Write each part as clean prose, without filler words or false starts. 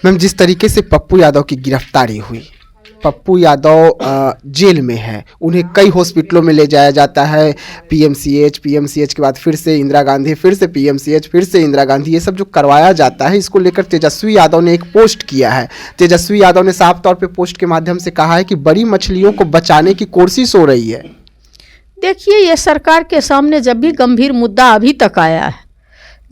Ma'am, जिस तरीके से पप्पू यादव की गिरफ्तारी हुई, पप्पू यादव जेल में है, उन्हें कई हॉस्पिटलों में ले जाया जाता है, पीएमसीएच के बाद फिर से इंदिरा गांधी, फिर से पीएमसीएच, फिर से इंदिरा गांधी, ये सब जो करवाया जाता है, इसको लेकर तेजस्वी यादव ने एक पोस्ट किया है। तेजस्वी यादव ने साफ तौर पे पोस्ट के माध्यम से कहा है कि बड़ी मछलियों को बचाने की कोशिश हो रही है। देखिए, ये सरकार के सामने जब भी गंभीर मुद्दा अभी तक आया है,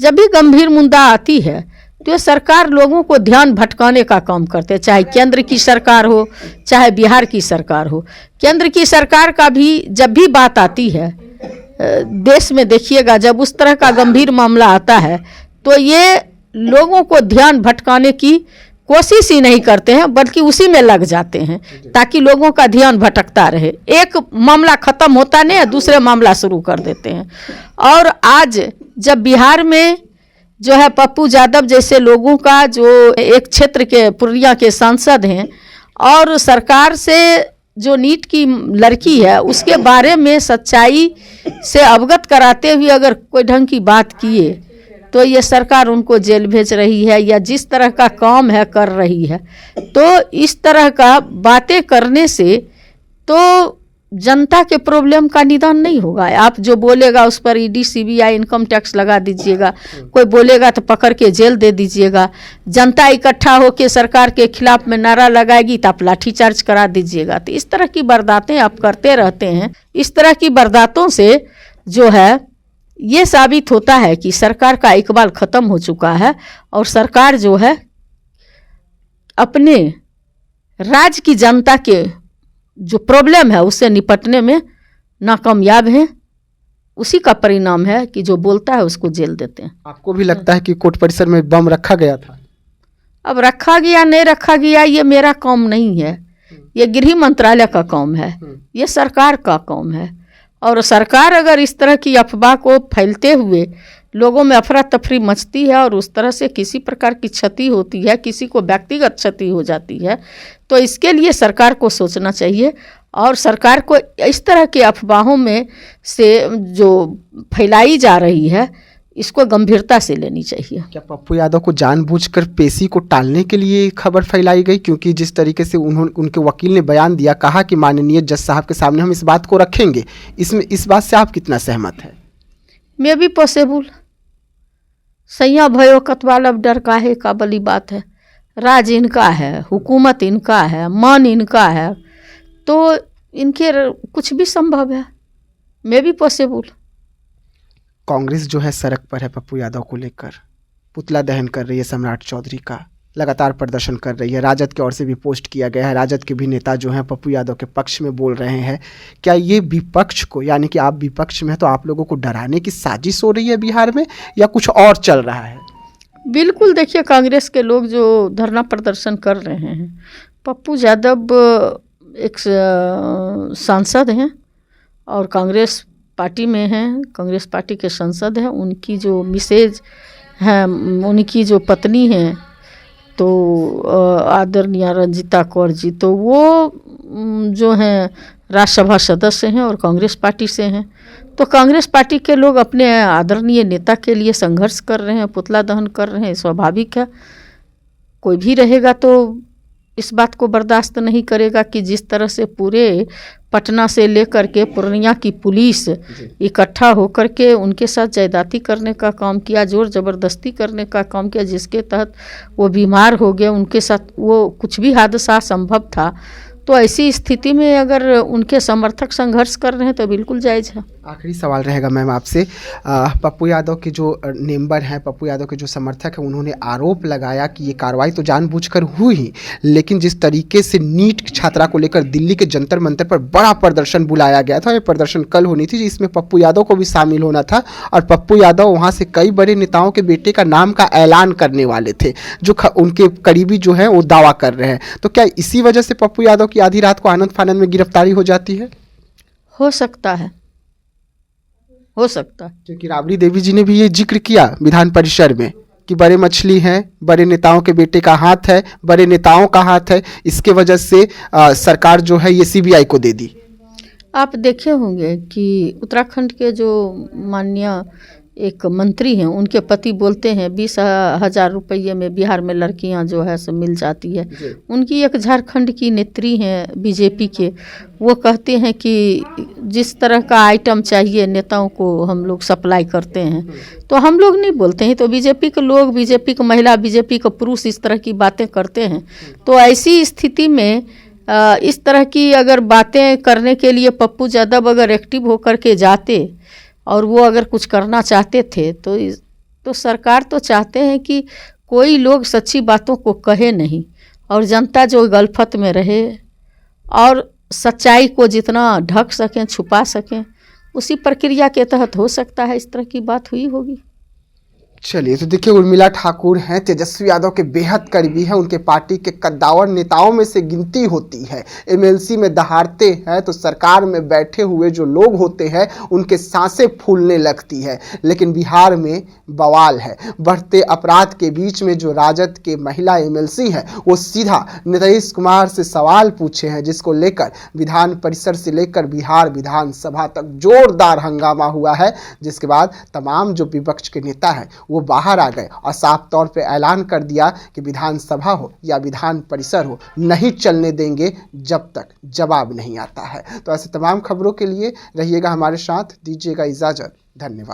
जब भी गंभीर मुद्दा आती है तो ये सरकार लोगों को ध्यान भटकाने का काम करते हैं, चाहे केंद्र की सरकार हो चाहे बिहार की सरकार हो। केंद्र की सरकार का भी जब भी बात आती है देश में, देखिएगा जब उस तरह का गंभीर मामला आता है तो ये लोगों को ध्यान भटकाने की कोशिश ही नहीं करते हैं, बल्कि उसी में लग जाते हैं ताकि लोगों का ध्यान भटकता रहे। एक मामला खत्म होता नहीं है, दूसरे मामला शुरू कर देते हैं। और आज जब बिहार में जो है पप्पू यादव जैसे लोगों का, जो एक क्षेत्र के पूर्णिया के सांसद हैं और सरकार से जो नीट की लड़की है उसके बारे में सच्चाई से अवगत कराते हुए अगर कोई ढंग की बात किए तो ये सरकार उनको जेल भेज रही है या जिस तरह का काम है कर रही है। तो इस तरह का बातें करने से तो जनता के प्रॉब्लम का निदान नहीं होगा। आप जो बोलेगा उस पर ईडी सीबीआई इनकम टैक्स लगा दीजिएगा, कोई बोलेगा तो पकड़ के जेल दे दीजिएगा। जनता इकट्ठा होकर सरकार के खिलाफ में नारा लगाएगी तो आप लाठीचार्ज करा दीजिएगा। तो इस तरह की वारदातें आप करते रहते हैं। इस तरह की वारदातों से जो है ये साबित होता है कि सरकार का इकबाल खत्म हो चुका है और सरकार जो है अपने राज्य की जनता के जो प्रॉब्लम है उससे निपटने में नाकामयाब है। उसी का परिणाम है कि जो बोलता है उसको जेल देते हैं। आपको भी लगता है कि कोर्ट परिसर में बम रखा गया था? अब रखा गया नहीं रखा गया ये मेरा काम नहीं है, ये गृह मंत्रालय का काम है, ये सरकार का काम है। और सरकार अगर इस तरह की अफवाह को फैलते हुए लोगों में अफरा तफरी मचती है और उस तरह से किसी प्रकार की क्षति होती है, किसी को व्यक्तिगत क्षति हो जाती है, तो इसके लिए सरकार को सोचना चाहिए और सरकार को इस तरह के अफवाहों में से जो फैलाई जा रही है इसको गंभीरता से लेनी चाहिए। क्या पप्पू यादव को जानबूझकर पेशी को टालने के लिए खबर फैलाई गई? क्योंकि जिस तरीके से उनके वकील ने बयान दिया, कहा कि माननीय जज साहब के सामने हम इस बात को रखेंगे, इसमें इस बात से आप कितना सहमत है? मे भी पॉसिबल। सैया भयो कतवाल अब डर काहे का बली बात है। राज इनका है, हुकूमत इनका है, मान इनका है, तो इनके कुछ भी संभव है। मे भी पॉसिबल। कांग्रेस जो है सड़क पर है पप्पू यादव को लेकर, पुतला दहन कर रही है सम्राट चौधरी का, लगातार प्रदर्शन कर रही है। राजद की ओर से भी पोस्ट किया गया है, राजद के भी नेता जो हैं पप्पू यादव के पक्ष में बोल रहे हैं। क्या ये विपक्ष को, यानी कि आप विपक्ष में हैं तो आप लोगों को डराने की साजिश हो रही है बिहार में, या कुछ और चल रहा है? बिल्कुल, देखिए कांग्रेस के लोग जो धरना प्रदर्शन कर रहे हैं, पप्पू यादव एक सांसद हैं और कांग्रेस पार्टी में हैं, कांग्रेस पार्टी के सांसद हैं। उनकी जो मिसेज हैं, उनकी जो पत्नी हैं तो आदरणीय रंजीता कौर जी, तो वो जो हैं राज्यसभा सदस्य हैं और कांग्रेस पार्टी से हैं। तो कांग्रेस पार्टी के लोग अपने आदरणीय नेता के लिए संघर्ष कर रहे हैं, पुतला दहन कर रहे हैं, स्वाभाविक है। कोई भी रहेगा तो इस बात को बर्दाश्त नहीं करेगा कि जिस तरह से पूरे पटना से लेकर के पूर्णिया की पुलिस इकट्ठा होकर के उनके साथ जायदाती करने का काम किया, जोर ज़बरदस्ती करने का काम किया, जिसके तहत वो बीमार हो गए, उनके साथ वो कुछ भी हादसा संभव था। तो ऐसी स्थिति में अगर उनके समर्थक संघर्ष कर रहे हैं तो बिल्कुल जायज़ है। आखिरी सवाल रहेगा मैम आपसे, पप्पू यादव के जो मेंबर हैं, पप्पू यादव के जो समर्थक हैं, उन्होंने आरोप लगाया कि ये कार्रवाई तो जानबूझकर हुई, लेकिन जिस तरीके से नीट छात्रा को लेकर दिल्ली के जंतर मंतर पर बड़ा प्रदर्शन बुलाया गया था, ये प्रदर्शन कल होनी थी, जिसमें पप्पू यादव को भी शामिल होना था और पप्पू यादव वहाँ से कई बड़े नेताओं के बेटे का नाम का ऐलान करने वाले थे, जो उनके करीबी जो हैं वो दावा कर रहे हैं। तो क्या इसी वजह से पप्पू यादव की आधी रात को आनंद फानंद में गिरफ्तारी हो जाती है? हो सकता है, हो सकता है। क्योंकि राबड़ी देवी जी ने भी ये जिक्र किया विधान परिषद में कि बड़े मछली हैं, बड़े नेताओं के बेटे का हाथ है, बड़े नेताओं का हाथ है, इसके वजह से सरकार जो है ये सीबीआई को दे दी। आप देखे होंगे कि उत्तराखंड के जो माननीय एक मंत्री हैं, उनके पति बोलते हैं 20,000 रुपये में बिहार में लड़कियां जो है सब मिल जाती है। उनकी एक झारखंड की नेत्री हैं बीजेपी के, वो कहते हैं कि जिस तरह का आइटम चाहिए नेताओं को हम लोग सप्लाई करते हैं। तो हम लोग नहीं बोलते हैं, तो बीजेपी के लोग, बीजेपी के महिला, बीजेपी के पुरुष इस तरह की बातें करते हैं। तो ऐसी स्थिति में इस तरह की अगर बातें करने के लिए पप्पू यादव अगर एक्टिव होकर के जाते और वो अगर कुछ करना चाहते थे तो सरकार तो चाहते हैं कि कोई लोग सच्ची बातों को कहे नहीं और जनता जो गलफत में रहे और सच्चाई को जितना ढक सकें, छुपा सकें, उसी प्रक्रिया के तहत हो सकता है इस तरह की बात हुई होगी। चलिए, तो देखिए उर्मिला ठाकुर हैं, तेजस्वी यादव के बेहद करीबी हैं, उनके पार्टी के कद्दावर नेताओं में से गिनती होती है। एमएलसी में दहाड़ते हैं तो सरकार में बैठे हुए जो लोग होते हैं उनके सांसें फूलने लगती है। लेकिन बिहार में बवाल है। बढ़ते अपराध के बीच में जो राजद के महिला एमएलसी हैं वो सीधा नीतीश कुमार से सवाल पूछे हैं, जिसको लेकर विधान परिसर से लेकर बिहार विधानसभा तक जोरदार हंगामा हुआ है। जिसके बाद तमाम जो विपक्ष के नेता हैं वो बाहर आ गए और साफ तौर पे ऐलान कर दिया कि विधानसभा हो या विधान परिसर हो, नहीं चलने देंगे जब तक जवाब नहीं आता है। तो ऐसे तमाम खबरों के लिए रहिएगा हमारे साथ, दीजिएगा इजाजत, धन्यवाद।